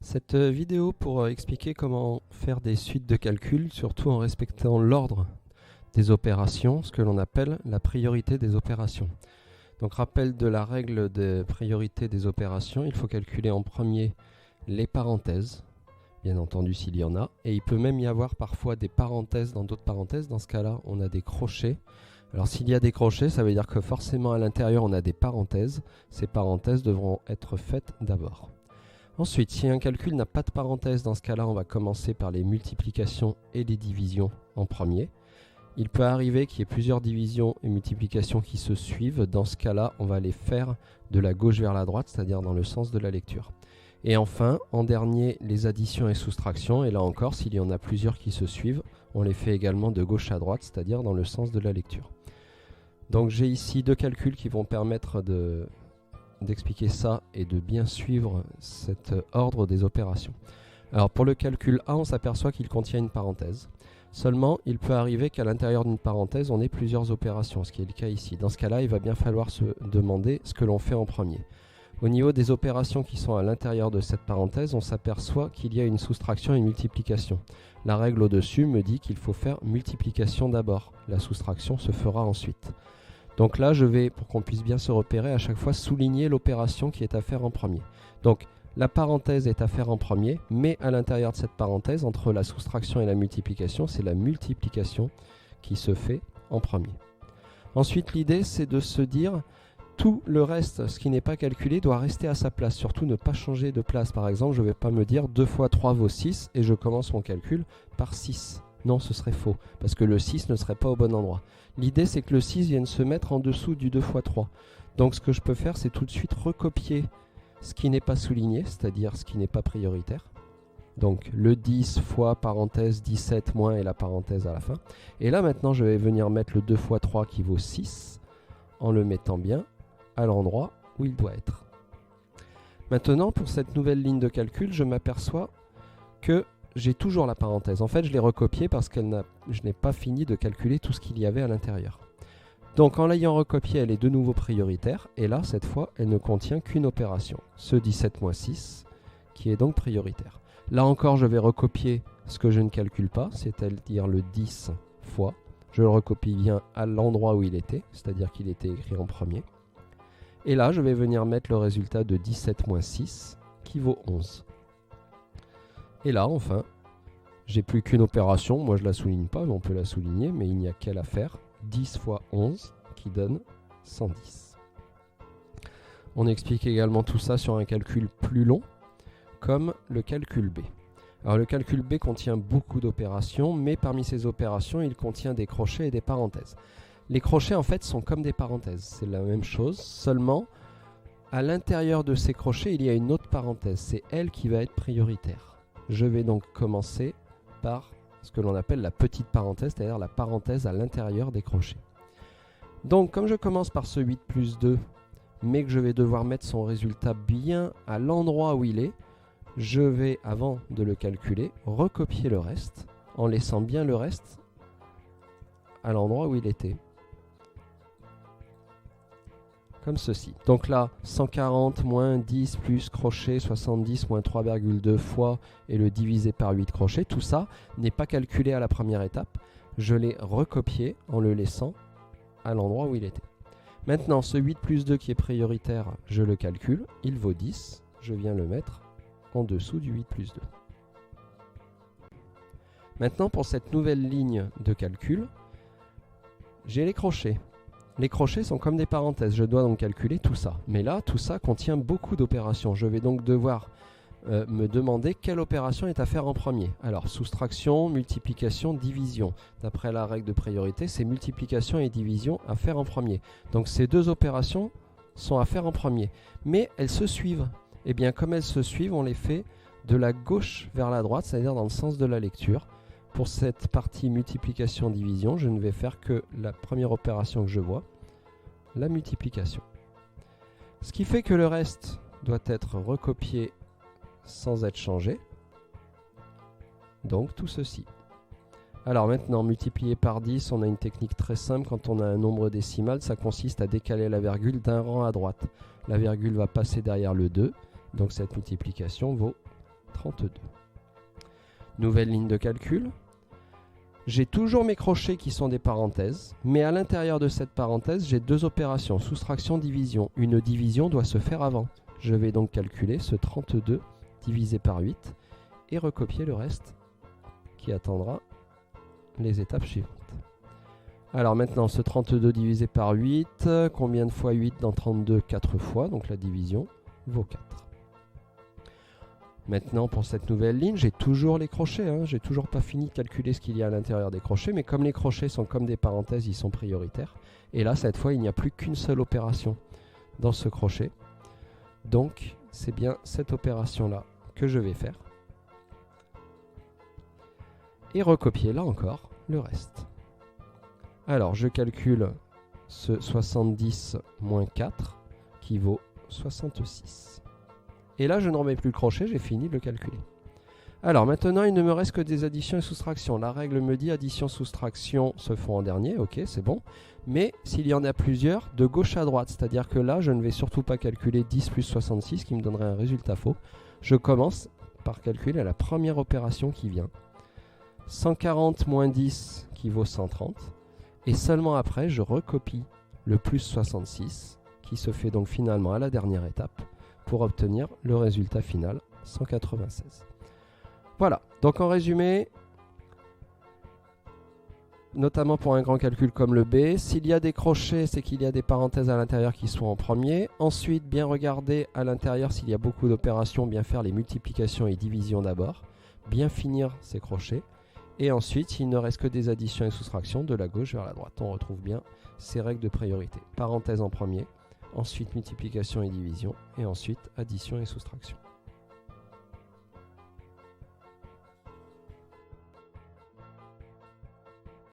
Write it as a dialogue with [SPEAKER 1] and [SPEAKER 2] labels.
[SPEAKER 1] Cette vidéo pour expliquer comment faire des suites de calcul, surtout en respectant l'ordre des opérations, ce que l'on appelle la priorité des opérations. Donc rappel de la règle de priorité des opérations, il faut calculer en premier les parenthèses, bien entendu s'il y en a, et il peut même y avoir parfois des parenthèses dans d'autres parenthèses. Dans ce cas-là, on a des crochets. Alors s'il y a des crochets, ça veut dire que forcément à l'intérieur on a des parenthèses. Ces parenthèses devront être faites d'abord. Ensuite, si un calcul n'a pas de parenthèse, dans ce cas-là, on va commencer par les multiplications et les divisions en premier. Il peut arriver qu'il y ait plusieurs divisions et multiplications qui se suivent. Dans ce cas-là, on va les faire de la gauche vers la droite, c'est-à-dire dans le sens de la lecture. Et enfin, en dernier, les additions et soustractions. Et là encore, s'il y en a plusieurs qui se suivent, on les fait également de gauche à droite, c'est-à-dire dans le sens de la lecture. Donc j'ai ici deux calculs qui vont permettre d'expliquer ça et de bien suivre cet ordre des opérations. Alors pour le calcul A, on s'aperçoit qu'il contient une parenthèse. Seulement, il peut arriver qu'à l'intérieur d'une parenthèse, on ait plusieurs opérations, ce qui est le cas ici. Dans ce cas-là, il va bien falloir se demander ce que l'on fait en premier. Au niveau des opérations qui sont à l'intérieur de cette parenthèse, on s'aperçoit qu'il y a une soustraction et une multiplication. La règle au-dessus me dit qu'il faut faire multiplication d'abord. La soustraction se fera ensuite. Donc là, je vais, pour qu'on puisse bien se repérer, à chaque fois souligner l'opération qui est à faire en premier. Donc la parenthèse est à faire en premier, mais à l'intérieur de cette parenthèse, entre la soustraction et la multiplication, c'est la multiplication qui se fait en premier. Ensuite, l'idée, c'est de se dire, tout le reste, ce qui n'est pas calculé, doit rester à sa place. Surtout ne pas changer de place. Par exemple, je ne vais pas me dire 2 fois 3 vaut 6 et je commence mon calcul par 6. Non, ce serait faux, parce que le 6 ne serait pas au bon endroit. L'idée, c'est que le 6 vienne se mettre en dessous du 2 fois 3. Donc ce que je peux faire, c'est tout de suite recopier ce qui n'est pas souligné, c'est-à-dire ce qui n'est pas prioritaire. Donc le 10 fois parenthèse 17 moins et la parenthèse à la fin. Et là maintenant, je vais venir mettre le 2 fois 3 qui vaut 6 en le mettant bien à l'endroit où il doit être. Maintenant, pour cette nouvelle ligne de calcul, je m'aperçois que j'ai toujours la parenthèse. En fait, je l'ai recopiée parce que je n'ai pas fini de calculer tout ce qu'il y avait à l'intérieur. Donc, en l'ayant recopiée, elle est de nouveau prioritaire. Et là, cette fois, elle ne contient qu'une opération, ce 17 moins 6, qui est donc prioritaire. Là encore, je vais recopier ce que je ne calcule pas, c'est-à-dire le 10 fois. Je le recopie bien à l'endroit où il était, c'est-à-dire qu'il était écrit en premier. Et là, je vais venir mettre le résultat de 17 moins 6, qui vaut 11. Et là, enfin, j'ai plus qu'une opération. Moi, je ne la souligne pas, mais on peut la souligner, mais il n'y a qu'elle à faire. 10 fois 11, qui donne 110. On explique également tout ça sur un calcul plus long, comme le calcul B. Alors, le calcul B contient beaucoup d'opérations, mais parmi ces opérations, il contient des crochets et des parenthèses. Les crochets, en fait, sont comme des parenthèses. C'est la même chose, seulement, à l'intérieur de ces crochets, il y a une autre parenthèse. C'est elle qui va être prioritaire. Je vais donc commencer par ce que l'on appelle la petite parenthèse, c'est-à-dire la parenthèse à l'intérieur des crochets. Donc, comme je commence par ce 8 plus 2, mais que je vais devoir mettre son résultat bien à l'endroit où il est, je vais, avant de le calculer, recopier le reste, en laissant bien le reste à l'endroit où il était. Comme ceci. Donc là, 140 moins 10 plus crochet, 70 moins 3,2 fois et le divisé par 8 crochets, tout ça n'est pas calculé à la première étape. Je l'ai recopié en le laissant à l'endroit où il était. Maintenant, ce 8 plus 2 qui est prioritaire, je le calcule, il vaut 10. Je viens le mettre en dessous du 8 plus 2. Maintenant, pour cette nouvelle ligne de calcul, j'ai les crochets. Les crochets sont comme des parenthèses, je dois donc calculer tout ça. Mais là, tout ça contient beaucoup d'opérations. Je vais donc devoir me demander quelle opération est à faire en premier. Alors, soustraction, multiplication, division. D'après la règle de priorité, c'est multiplication et division à faire en premier. Donc, ces deux opérations sont à faire en premier. Mais elles se suivent. Et bien, comme elles se suivent, on les fait de la gauche vers la droite, c'est-à-dire dans le sens de la lecture. Pour cette partie multiplication-division, je ne vais faire que la première opération que je vois, la multiplication. Ce qui fait que le reste doit être recopié sans être changé. Donc tout ceci. Alors maintenant, multiplié par 10, on a une technique très simple. Quand on a un nombre décimal, ça consiste à décaler la virgule d'un rang à droite. La virgule va passer derrière le 2, donc cette multiplication vaut 32. Nouvelle ligne de calcul. J'ai toujours mes crochets qui sont des parenthèses, mais à l'intérieur de cette parenthèse, j'ai deux opérations, soustraction, division. Une division doit se faire avant. Je vais donc calculer ce 32 divisé par 8 et recopier le reste qui attendra les étapes suivantes. Alors maintenant, ce 32 divisé par 8, combien de fois 8 dans 32? 4 fois, donc la division vaut 4. Maintenant, pour cette nouvelle ligne, j'ai toujours les crochets. Hein. J'ai toujours pas fini de calculer ce qu'il y a à l'intérieur des crochets, mais comme les crochets sont comme des parenthèses, ils sont prioritaires. Et là, cette fois, il n'y a plus qu'une seule opération dans ce crochet. Donc, c'est bien cette opération-là que je vais faire. Et recopier là encore le reste. Alors, je calcule ce 70 moins 4 qui vaut 66. Et là, je ne remets plus le crochet, j'ai fini de le calculer. Alors maintenant, il ne me reste que des additions et soustractions. La règle me dit addition-soustraction se font en dernier, ok, c'est bon. Mais s'il y en a plusieurs, de gauche à droite, c'est-à-dire que là, je ne vais surtout pas calculer 10 plus 66 qui me donnerait un résultat faux. Je commence par calculer la première opération qui vient. 140 moins 10 qui vaut 130. Et seulement après, je recopie le plus 66 qui se fait donc finalement à la dernière étape pour obtenir le résultat final, 196. Voilà, donc en résumé, notamment pour un grand calcul comme le B, s'il y a des crochets, c'est qu'il y a des parenthèses à l'intérieur qui sont en premier. Ensuite, bien regarder à l'intérieur s'il y a beaucoup d'opérations, bien faire les multiplications et divisions d'abord, bien finir ces crochets. Et ensuite, il ne reste que des additions et soustractions de la gauche vers la droite. On retrouve bien ces règles de priorité. Parenthèse en premier, ensuite multiplication et division, et ensuite addition et soustraction.